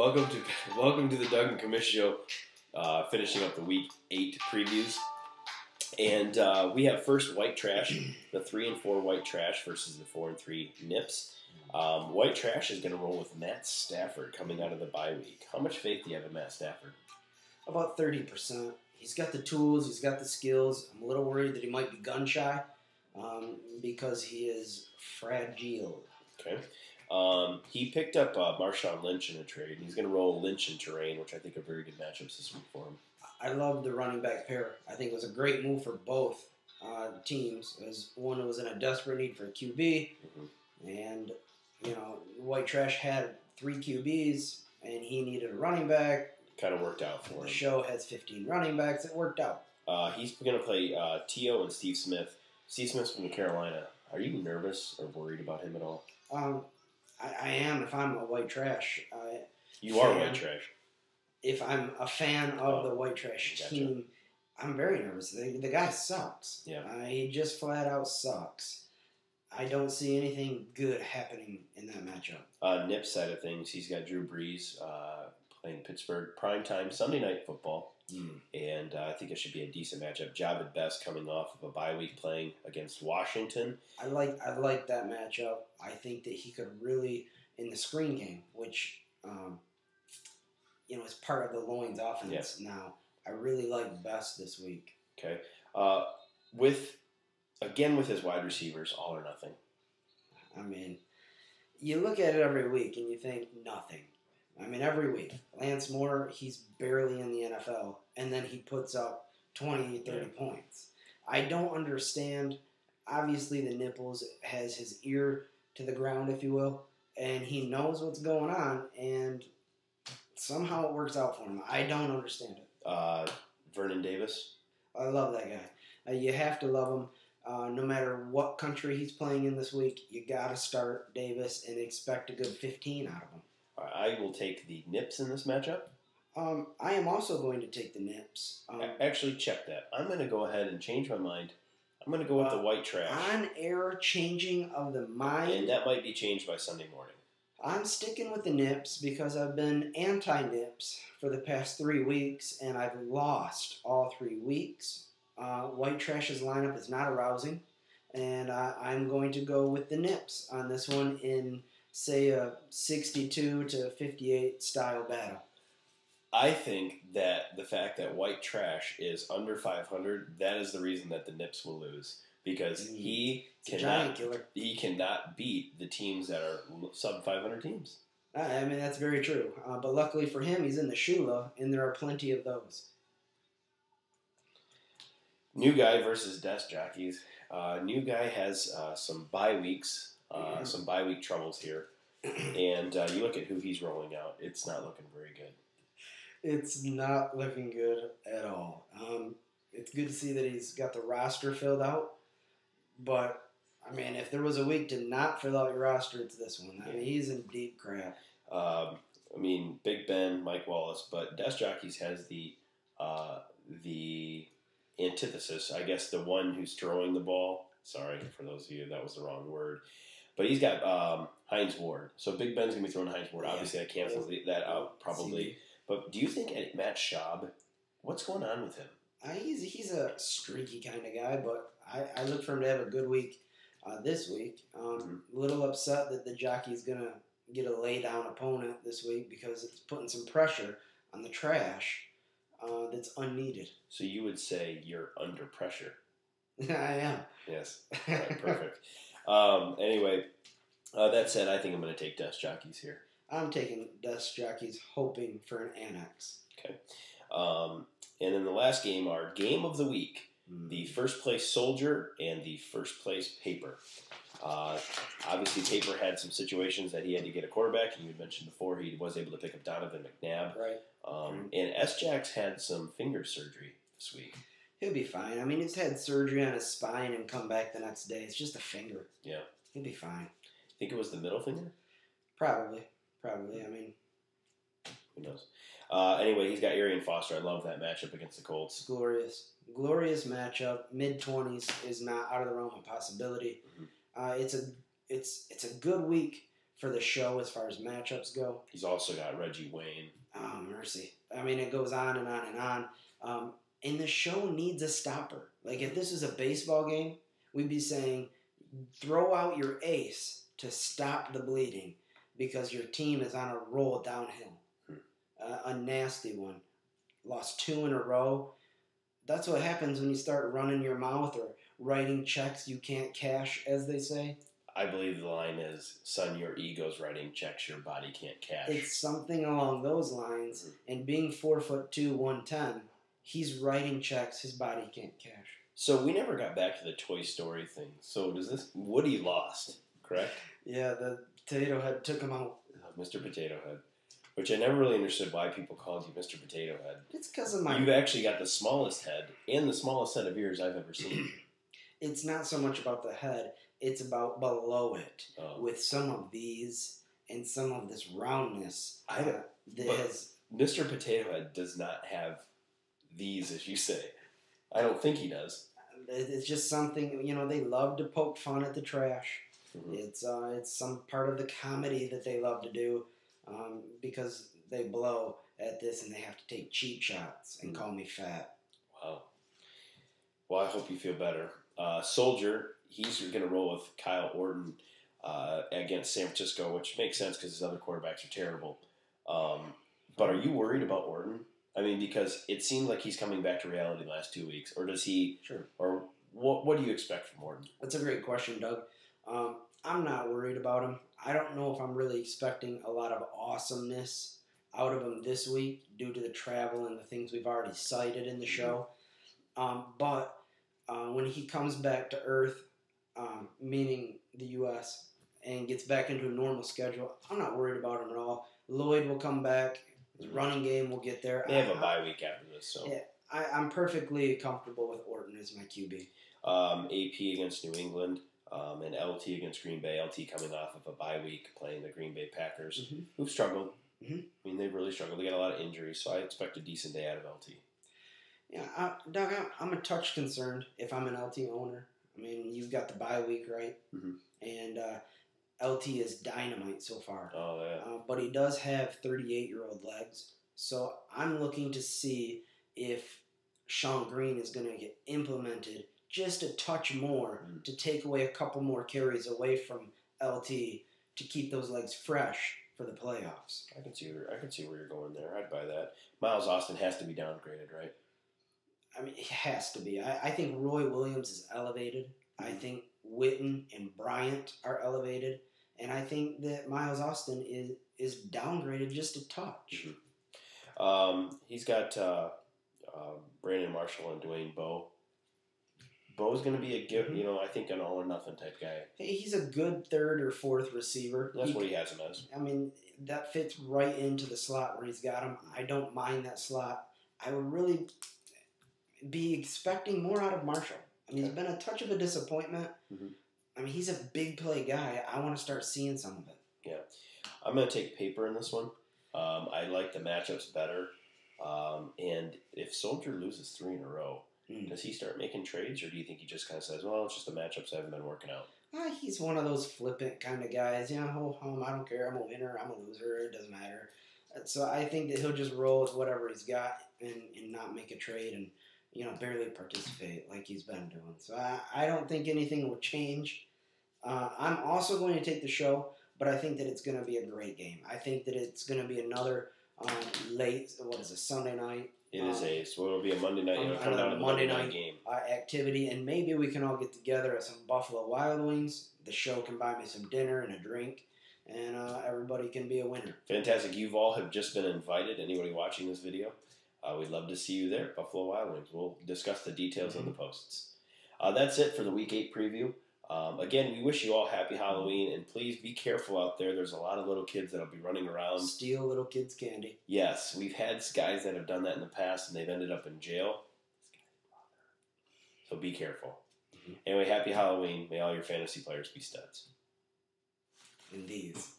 Welcome to welcome to the Doug and Commish Show. Finishing up the Week 8 previews, and we have first White Trash, the 3 and 4 White Trash versus the 4 and 3 Nips. White Trash is going to roll with Matt Stafford coming out of the bye week. How much faith do you have in Matt Stafford? About 30%. He's got the tools. He's got the skills. I'm a little worried that he might be gun shy because he is fragile. Okay. He picked up Marshawn Lynch in a trade. He's going to roll Lynch and Terrain, which I think are very good matchups this week for him. I love the running back pair. I think it was a great move for both teams. As one was in a desperate need for a QB, and White Trash had 3 QBs, and he needed a running back. Kind of worked out for him. The show has 15 running backs. It worked out. He's going to play T.O. and Steve Smith. Steve Smith's from Carolina. Are you nervous or worried about him at all? I am if I'm a White Trash. You are White Trash. If I'm a fan of the White Trash team, I'm very nervous. The guy sucks. Yeah. He just flat out sucks. I don't see anything good happening in that matchup. Nip's side of things, he's got Drew Brees playing Pittsburgh primetime Sunday night football, and I think it should be a decent matchup. Javid Best coming off of a bye week playing against Washington. I like that matchup. I think that he could really, in the screen game, which is part of the Loins offense now. I really like Best this week. Okay, with his wide receivers, all or nothing. I mean, you look at it every week and you think nothing. I mean, every week. Lance Moore, he's barely in the NFL, and then he puts up 20, 30 points. I don't understand. Obviously, the Nipples has his ear to the ground, if you will, and he knows what's going on, and somehow it works out for him. I don't understand it. Vernon Davis? I love that guy. You have to love him. No matter what country he's playing in this week, you got to start Davis and expect a good 15 out of him. I will take the Nips in this matchup. I am also going to take the Nips. Actually, check that. I'm going to go ahead and change my mind. I'm going to go with the White Trash. On-air changing of the mind. And that might be changed by Sunday morning. I'm sticking with the Nips because I've been anti-Nips for the past 3 weeks, and I've lost all 3 weeks. White Trash's lineup is not arousing, and I'm going to go with the Nips on this one in, say, a 62 to 58 style battle. I think that the fact that White Trash is under 500, that is the reason that the Nips will lose. Because he cannot beat the teams that are sub-500 teams. I mean, that's very true. But luckily for him, he's in the Shula, and there are plenty of those. New Guy versus Desk Jockeys. New Guy has some bye weeks, some bye week troubles here. And you look at who he's rolling out. It's not looking very good. It's not looking good at all. It's good to see that he's got the roster filled out. But, I mean, if there was a week to not fill out your roster, it's this one. I mean, he's in deep crap. Big Ben, Mike Wallace, but Desk Jockeys has the antithesis. I guess the one who's throwing the ball. Sorry for those of you, that was the wrong word. But he's got Hines Ward. So Big Ben's going to be throwing Hines Ward. Obviously, I cancels that out probably. But do you think Matt Schaub, what's going on with him? He's a streaky kind of guy, but I look for him to have a good week this week. A little upset that the jockey's going to get a lay-down opponent this week because it's putting some pressure on the Trash that's unneeded. So you would say you're under pressure? I am. Yes. All right, perfect. Anyway, that said, I think I'm going to take Desk Jockeys here. I'm taking Desk Jockeys, hoping for an annex. Okay. And then the last game, our game of the week, the first place Soldier and the first place Paper. Obviously, Paper had some situations that he had to get a quarterback, and you had mentioned before he was able to pick up Donovan McNabb. Right. And S-Jax had some finger surgery this week. He'll be fine. I mean, he's had surgery on his spine and come back the next day. It's just a finger. Yeah. He'll be fine. Think it was the middle finger? Probably. I mean, who knows? Anyway, he's got Arian Foster. I love that matchup against the Colts. Glorious matchup. Mid-20s is not out of the realm of possibility. It's a good week for the show as far as matchups go. He's also got Reggie Wayne. Oh, mercy. I mean, it goes on and on and on. And the show needs a stopper. Like, if this is a baseball game, we'd be saying, throw out your ace to stop the bleeding because your team is on a roll downhill. A nasty one. Lost 2 in a row. That's what happens when you start running your mouth or writing checks you can't cash, as they say. I believe the line is, son, your ego's writing checks your body can't cash. It's something along those lines. And being 4'2", 110, he's writing checks his body can't cash. So we never got back to the Toy Story thing. So does this... Woody lost, correct? Yeah, the Potato Head took him out. Mr. Potato Head. Which I never really understood why people called you Mr. Potato Head. It's because of my... You've actually got the smallest head and the smallest set of ears I've ever seen. It's not so much about the head. It's about below it. With some of these and some of this roundness. Mr. Potato Head does not have these, as you say. I don't think he does. It's just something, they love to poke fun at the trash. Mm-hmm. It's some part of the comedy that they love to do because they blow at this and they have to take cheap shots and call me fat. Wow. Well, I hope you feel better. Soldier, he's going to roll with Kyle Orton against San Francisco, which makes sense because his other quarterbacks are terrible. But are you worried about Orton? I mean, because it seems like he's coming back to reality the last 2 weeks. Or does he... Sure. Or what do you expect from Orton? That's a great question, Doug. I'm not worried about him. I don't know if I'm really expecting a lot of awesomeness out of him this week due to the travel and the things we've already cited in the show. But when he comes back to Earth, meaning the U.S., and gets back into a normal schedule, I'm not worried about him at all. Lloyd will come back. His running game will get there. They have a bye week after this, so... Yeah, I'm perfectly comfortable with Orton as my QB. AP against New England, and LT against Green Bay. LT coming off of a bye week playing the Green Bay Packers, who've struggled. I mean, they've really struggled. They got a lot of injuries, so I expect a decent day out of LT. Yeah, Doug, I'm a touch concerned if I'm an LT owner. I mean, you've got the bye week, right? And LT is dynamite so far. Oh, yeah. But he does have 38-year-old legs. So I'm looking to see if Sean Green is going to get implemented just a touch more to take away a couple more carries away from LT to keep those legs fresh for the playoffs. I can see where you're going there. I'd buy that. Miles Austin has to be downgraded, right? I mean, it has to be. I think Roy Williams is elevated. I think Witten and Bryant are elevated. And I think that Miles Austin is downgraded just a touch. He's got Brandon Marshall and Dwayne Bowe. Bowe's going to be I think an all-or-nothing type guy. Hey, he's a good third or fourth receiver. That's what he has him as. I mean, that fits right into the slot where he's got him. I don't mind that slot. I would really be expecting more out of Marshall. I mean, he's been a touch of a disappointment. I mean, he's a big play guy. I want to start seeing some of it. Yeah. I'm going to take paper in this one. I like the matchups better. And if Soldier loses 3 in a row, does he start making trades, or do you think he just kind of says, well, it's just the matchups that haven't been working out? He's one of those flippant kind of guys. I don't care. I'm a winner. I'm a loser. It doesn't matter. So I think that he'll just roll with whatever he's got and not make a trade and, barely participate like he's been doing. So I don't think anything will change. I'm also going to take the show, but I think that it's going to be a great game. I think that it's going to be another Sunday night? So it'll be a Monday night. Come down to the Monday night game. Activity, and maybe we can all get together at some Buffalo Wild Wings. The show can buy me some dinner and a drink, and everybody can be a winner. Fantastic. You all have just been invited. Anybody watching this video, we'd love to see you there at Buffalo Wild Wings. We'll discuss the details on the posts. That's it for the Week 8 preview. Again, we wish you all happy Halloween, and please be careful out there. There's a lot of little kids that'll be running around. Steal little kids' candy. Yes, we've had guys that have done that in the past, and they've ended up in jail. So be careful. Anyway, happy Halloween. May all your fantasy players be studs. And these.